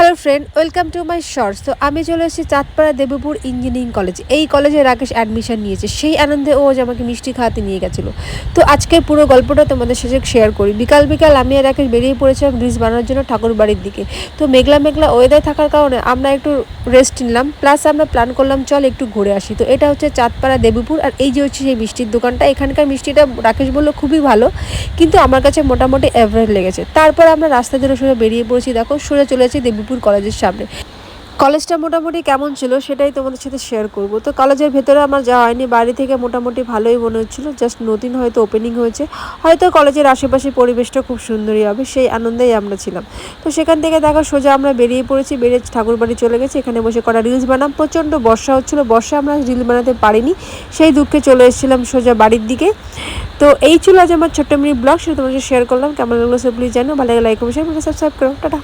Hello friend, welcome to my shorts. তো আমি চলে এসেছি চাঁদপাড়া দেবীপুর ইঞ্জিনিয়ারিং কলেজ। এই কলেজে রাকেশ অ্যাডমিশন নিয়েছে, সেই আনন্দে ও আজ আমাকে মিষ্টি খাওয়াতে নিয়ে গেছিলো। তো আজকে পুরো গল্পটা তোমাদের সাথে শেয়ার করি। বিকাল বিকাল আমি আর রাকেশ বেরিয়ে পড়েছিলাম রিলস বানানোর জন্য ঠাকুর বাড়ির দিকে। তো মেঘলা মেঘলা ওয়েদার থাকার কারণে আমরা একটু রেস্ট নিলাম, প্লাস আমরা প্ল্যান করলাম চল একটু ঘুরে আসি। তো এটা হচ্ছে চাঁদপাড়া দেবীপুর, আর এই যে হচ্ছে সেই মিষ্টির দোকানটা। এখানকার মিষ্টিটা রাকেশ বললো খুবই ভালো, কিন্তু আমার কাছে মোটামুটি অ্যাভারেজ লেগেছে। তারপর আমরা রাস্তা ধরে সোজা বেরিয়ে পড়েছি, দেখো সোজা চলেছি দেবীপুর কলেজের সামনে। কলেজটা মোটামুটি কেমন ছিল সেটাই তোমাদের সাথে শেয়ার করব। তো কলেজের ভেতরে আমার যাওয়া হয়নি, বাড়ি থেকে মোটামুটি ভালোই মনে হচ্ছিলো, জাস্ট নতুন হয়তো ওপেনিং হয়েছে, হয়তো কলেজের আশেপাশে পরিবেশটা খুব সুন্দরই হবে, সেই আনন্দেই আমরা ছিলাম। তো সেখান থেকে দেখো সোজা আমরা বেরিয়ে পড়েছি, বেরিয়ে ঠাকুর বাড়ি চলে গেছি। এখানে বসে করা রিলস বানাম, প্রচণ্ড বর্ষা হচ্ছিলো, বর্ষা আমরা রিল বানাতে পারিনি, সেই দুঃখে চলে এসেছিলাম সোজা বাড়ির দিকে। তো এই ছিল আজ আমার ছোট্ট মিনি ব্লগ, সেটা তোমাকে শেয়ার করলাম। কেমন লাগলো সব প্লিজ জানো, ভালো লাগে লাইক কমেন্ট শেয়ার, সাবস্ক্রাইব করো। টাটা।